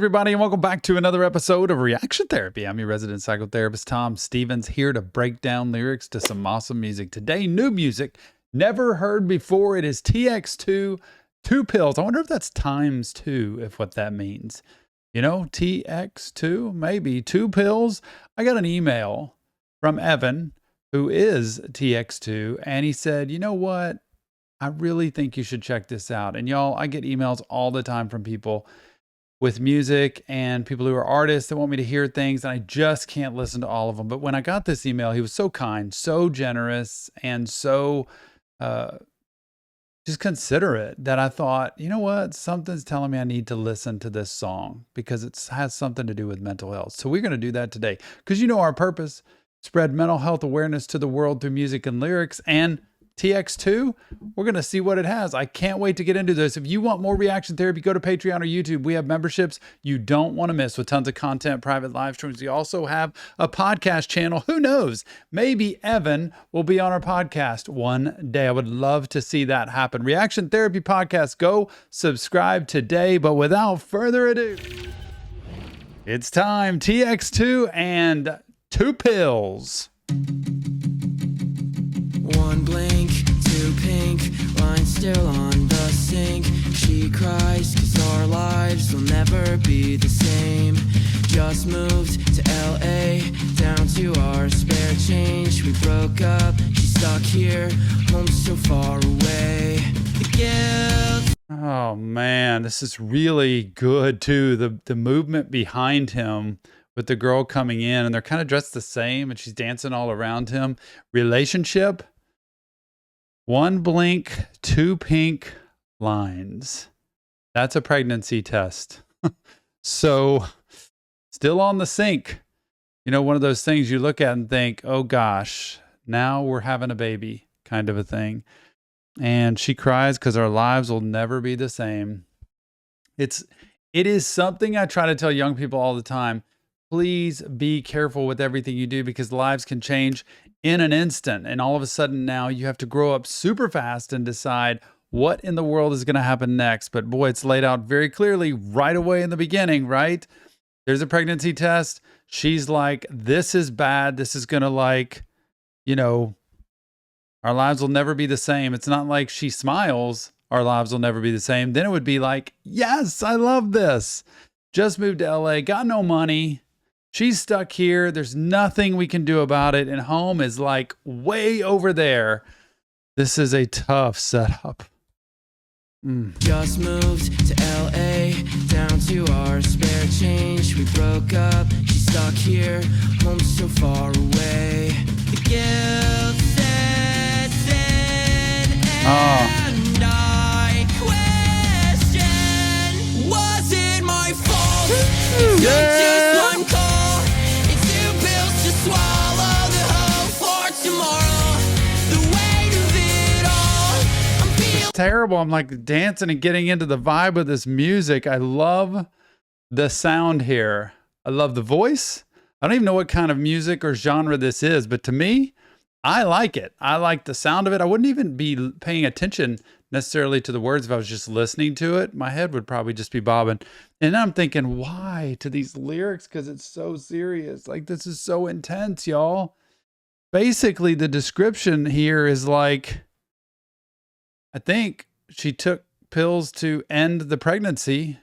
everybody, and welcome back to another episode of Reaction Therapy. I'm your resident psychotherapist, Tom Stevens, here to break down lyrics to some awesome music. Today, new music, never heard before. It is TX2, 2 pills. I wonder if that's times 2, if what that means. You know, TX2, maybe 2 pills. I got an email from Evan, who is TX2, and he said, you know what? I really think you should check this out. And y'all, I get emails all the time from people with music and people who are artists that want me to hear things, and I just can't listen to all of them. But when I got this email, he was so kind, so generous, and so just considerate that I thought, you know what? Something's telling me I need to listen to this song because it has something to do with mental health. So we're going to do that today because you know our purpose, spread mental health awareness to the world through music and lyrics. And TX2, we're going to see what it has. I can't wait to get into this. If you want more reaction therapy, go to Patreon or YouTube. We have memberships you don't want to miss with tons of content, private live streams. We also have a podcast channel. Who knows? Maybe Evan will be on our podcast one day. I would love to see that happen. Reaction Therapy Podcast. Go subscribe today. But without further ado, it's time. TX2 and 2 pills. One blink, 2 pink, line still on the sink. She cries 'cause our lives will never be the same. Just moved to LA, down to our spare change. We broke up, she's stuck here, home so far away. The guilt. Oh man, this is really good too. The movement behind him with the girl coming in, and they're kind of dressed the same, and she's dancing all around him. Relationship. 1 blink, 2 pink lines. That's a pregnancy test. So still on the sink. You know, one of those things you look at and think, oh gosh, now we're having a baby kind of a thing. And she cries because our lives will never be the same. It is something I try to tell young people all the time. Please be careful with everything you do because lives can change in an instant. And all of a sudden now you have to grow up super fast and decide what in the world is going to happen next. But boy, it's laid out very clearly right away in the beginning, right? There's a pregnancy test. She's like, this is bad. This is going to like, you know, our lives will never be the same. It's not like she smiles, our lives will never be the same. Then it would be like, yes, I love this. Just moved to LA, got no money. She's stuck here. There's nothing we can do about it. And home is like way over there. This is a tough setup. Just moved to LA, down to our spare change. We broke up, she's stuck here, home so far away. The guilt sets in, and I question, was it my fault? It's just one call. Swallow the hope for tomorrow. The weight of it all. I'm feeling terrible. I'm like dancing and getting into the vibe of this music. I love the sound here. I love the voice. I don't even know what kind of music or genre this is, but to me, I like it. I like the sound of it. I wouldn't even be paying attention necessarily to the words if I was just listening to it. My head would probably just be bobbing. And I'm thinking, why to these lyrics? Because it's so serious. Like, this is so intense, y'all. Basically, the description here is like, I think she took pills to end the pregnancy,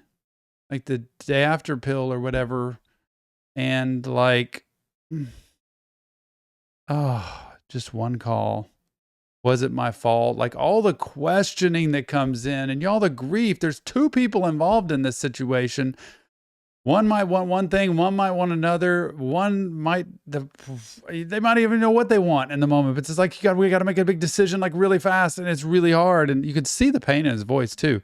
like the day after pill or whatever. And like, oh, just one call. Was it my fault? Like all the questioning that comes in and y'all the grief. There's 2 people involved in this situation. One might want one thing, one might want another. One might, they might even know what they want in the moment. But it's like, we got to make a big decision like really fast and it's really hard. And you could see the pain in his voice too.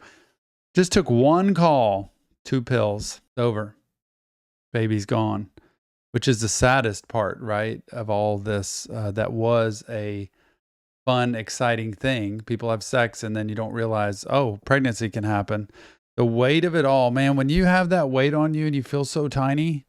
Just took 1 call, 2 pills, over. Baby's gone, which is the saddest part, right? Of all this, that was a fun, exciting thing. People have sex and then you don't realize, oh, pregnancy can happen. The weight of it all, man, when you have that weight on you and you feel so tiny,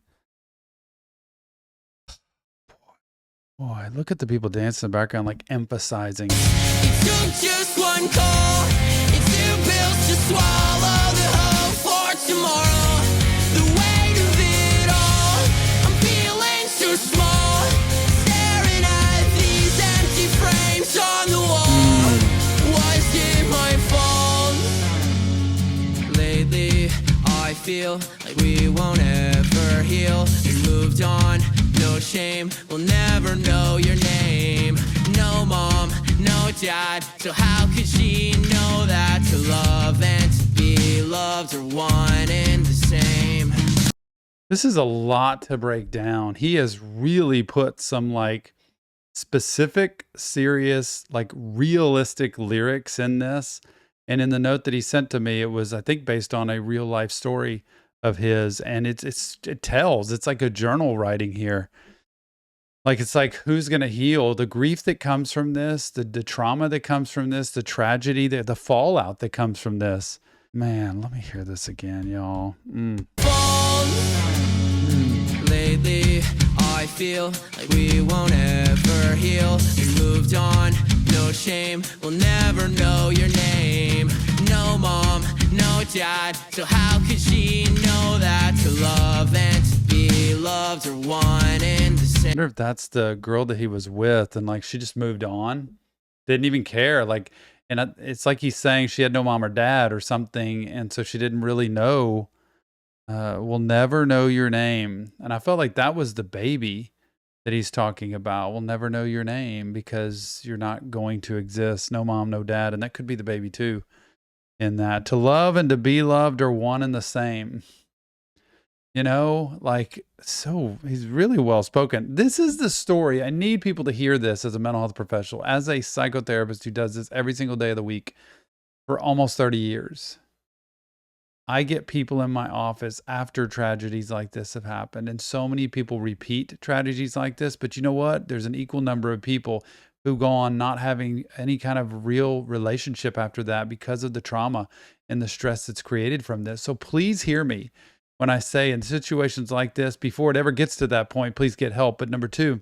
boy, look at the people dancing in the background, like emphasizing. It took just 1 call. It's 2 pills to swallow the hope for tomorrow. The feel like we won't ever heal. We moved on, no shame, we'll never know your name. No mom, no dad, so how could she know that to love and to be loved are one and the same? This is a lot to break down. He has really put some like specific, serious, like realistic lyrics in this. And in the note that he sent to me, it was, I think, based on a real life story of his. And it tells, it's like a journal writing here. Like, it's like, who's going to heal the grief that comes from this, the trauma that comes from this, the tragedy, the fallout that comes from this. Man, let me hear this again, y'all. Lately, I feel like we won't ever heal. We moved on, no shame, we'll never know your name. No mom, no dad, so how could she know that to love and to be loved are one and the same? I wonder if that's the girl that he was with, and like she just moved on, didn't even care. Like, and it's like he's saying she had no mom or dad or something, and so she didn't really know. We'll never know your name. And I felt like that was the baby that he's talking about. We'll never know your name because you're not going to exist. No mom, no dad. And that could be the baby too. In that, to love and to be loved are one and the same. You know, like, so he's really well spoken. This is the story. I need people to hear this as a mental health professional, as a psychotherapist who does this every single day of the week for almost 30 years. I get people in my office after tragedies like this have happened, and so many people repeat tragedies like this. But you know what? There's an equal number of people who go on not having any kind of real relationship after that because of the trauma and the stress that's created from this. So please hear me when I say in situations like this, before it ever gets to that point, please get help. But number two,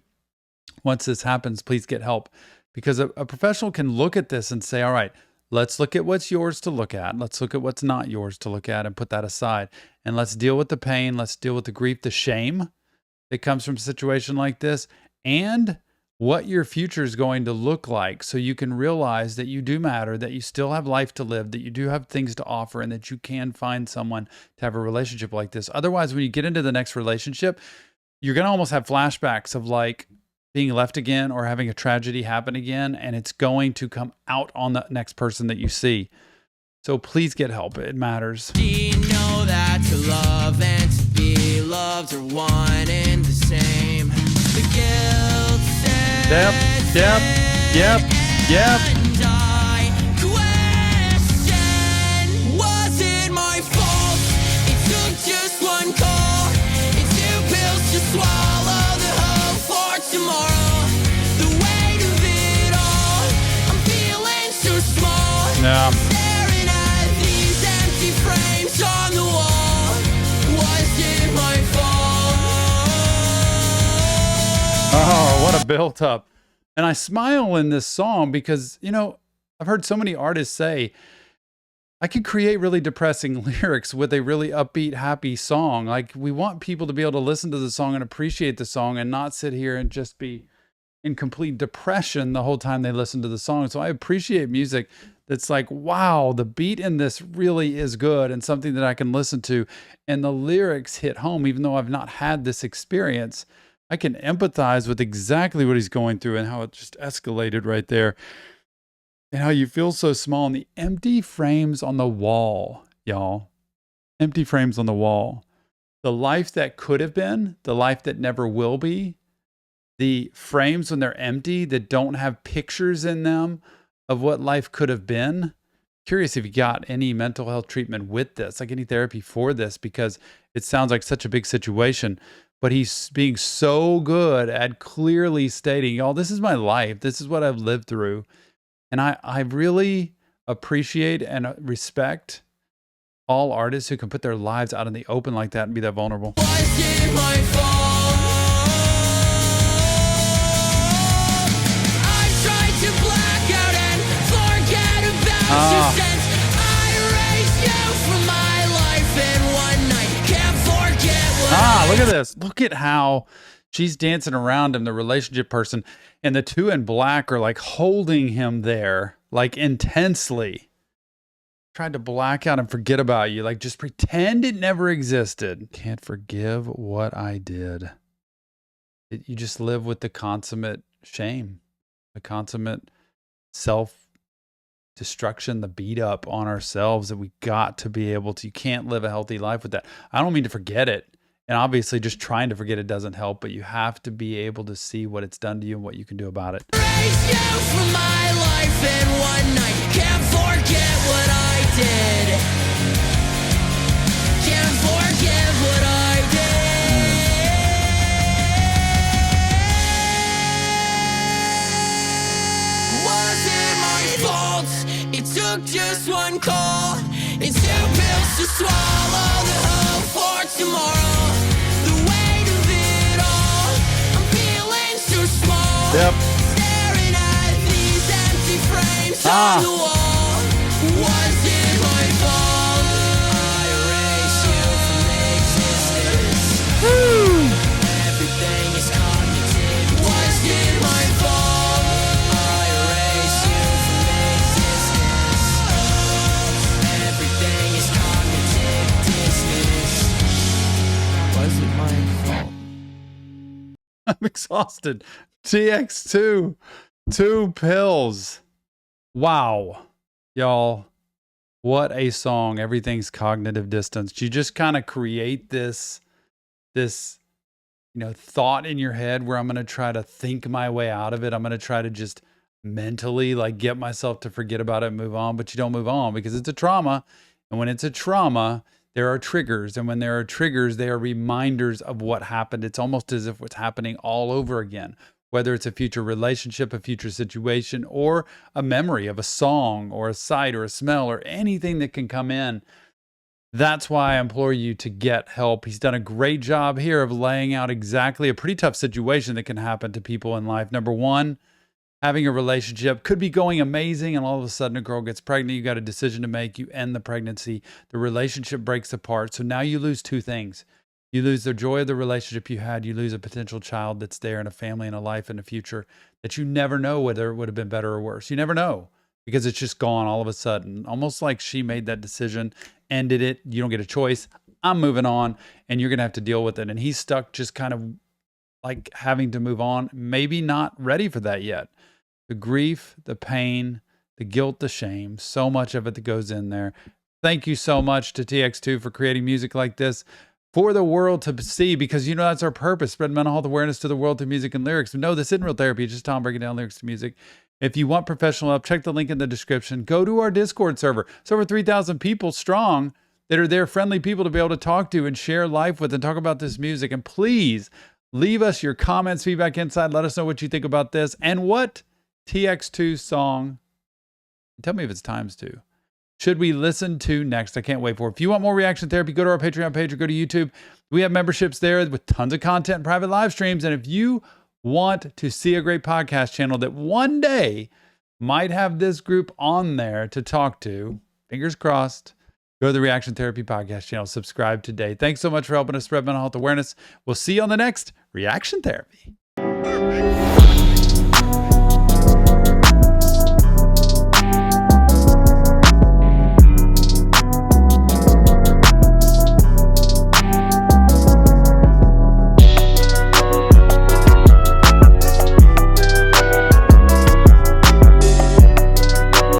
once this happens, please get help, because a professional can look at this and say, all right, let's look at what's yours to look at. Let's look at what's not yours to look at and put that aside. And let's deal with the pain. Let's deal with the grief, the shame that comes from a situation like this, and what your future is going to look like, so you can realize that you do matter, that you still have life to live, that you do have things to offer, and that you can find someone to have a relationship like this. Otherwise, when you get into the next relationship, you're going to almost have flashbacks of like being left again or having a tragedy happen again, and it's going to come out on the next person that you see. So please get help. It matters. You know that to love and to be loved are one and the same. The guilt sets Yep. and I question, was it my fault? It took just one call. It's 2 pills to swallow, the hope for tomorrow. The weight of it all, I'm feeling so small. Yeah. Staring at these empty frames on the wall. Was it my fault? Oh, what a built up. And I smile in this song because, you know, I've heard so many artists say, I could create really depressing lyrics with a really upbeat, happy song. Like, we want people to be able to listen to the song and appreciate the song and not sit here and just be in complete depression the whole time they listen to the song. So I appreciate music that's like, wow, the beat in this really is good and something that I can listen to. And the lyrics hit home, even though I've not had this experience. I can empathize with exactly what he's going through and how it just escalated right there. And how you feel so small, and the empty frames on the wall, y'all. Empty frames on the wall. The life that could have been, the life that never will be. The frames when they're empty that don't have pictures in them of what life could have been. Curious if you got any mental health treatment with this, like any therapy for this, because it sounds like such a big situation. But he's being so good at clearly stating, y'all, this is my life. This is what I've lived through. And I really appreciate and respect all artists who can put their lives out in the open like that and be that vulnerable. Was it my fault? I tried to black out and forget about you since I erased you from my life in one night. Can't forget what Look at this. Look at how she's dancing around him, the relationship person, and the two in black are like holding him there, like intensely. tried to black out and forget about you. Like, just pretend it never existed. Can't forgive what I did. You just live with the consummate shame, the consummate self-destruction, the beat up on ourselves that we got to be able to. You can't live a healthy life with that. I don't mean to forget it. And obviously just trying to forget it doesn't help, but you have to be able to see what it's done to you and what you can do about it. Erase you from my life in one night. Can't forget what I did. Can't forget what I did. Was it my fault? It took just one call and 2 pills to swallow the hope for tomorrow. Yep. Staring at these empty frames on the wall. Was it my fault? I erase you from existence. Woo! Everything is cognitive. Was it my fault? I erase you from existence. Everything is cognitive dissonance. Was it my fault? I'm exhausted. TX2, 2 pills. Wow. Y'all, what a song. Everything's cognitive distance. You just kind of create this, thought in your head where I'm going to try to think my way out of it. I'm going to try to just mentally like get myself to forget about it and move on, but you don't move on because it's a trauma. And when it's a trauma, there are triggers. And when there are triggers, they are reminders of what happened. It's almost as if it's happening all over again. Whether it's a future relationship, a future situation, or a memory of a song or a sight or a smell or anything that can come in. That's why I implore you to get help. He's done a great job here of laying out exactly a pretty tough situation that can happen to people in life. Number one, having a relationship could be going amazing and all of a sudden a girl gets pregnant. You got a decision to make. You end the pregnancy. The relationship breaks apart. So now you lose 2 things. You lose the joy of the relationship you had. You lose a potential child that's there and a family and a life in the future that you never know whether it would have been better or worse. You never know because it's just gone all of a sudden. Almost like she made that decision, ended it. You don't get a choice. I'm moving on and you're going to have to deal with it. And he's stuck just kind of like having to move on, maybe not ready for that yet. The grief, the pain, the guilt, the shame, so much of it that goes in there. Thank you so much to TX2 for creating music like this for the world to see, because that's our purpose, spread mental health awareness to the world through music and lyrics. No, this isn't real therapy. It's just Tom breaking down lyrics to music. If you want professional help, check the link in the description. Go to our Discord server. It's over 3,000 people strong that are there, friendly people to be able to talk to and share life with and talk about this music. And please leave us your comments, feedback inside. Let us know what you think about this and what TX2 song, tell me if it's times 2, should we listen to next? I can't wait for it. If you want more reaction therapy, go to our Patreon page or go to YouTube. We have memberships there with tons of content and private live streams. And if you want to see a great podcast channel that one day might have this group on there to talk to, fingers crossed, go to the Reaction Therapy podcast channel. Subscribe today. Thanks so much for helping us spread mental health awareness. We'll see you on the next Reaction Therapy.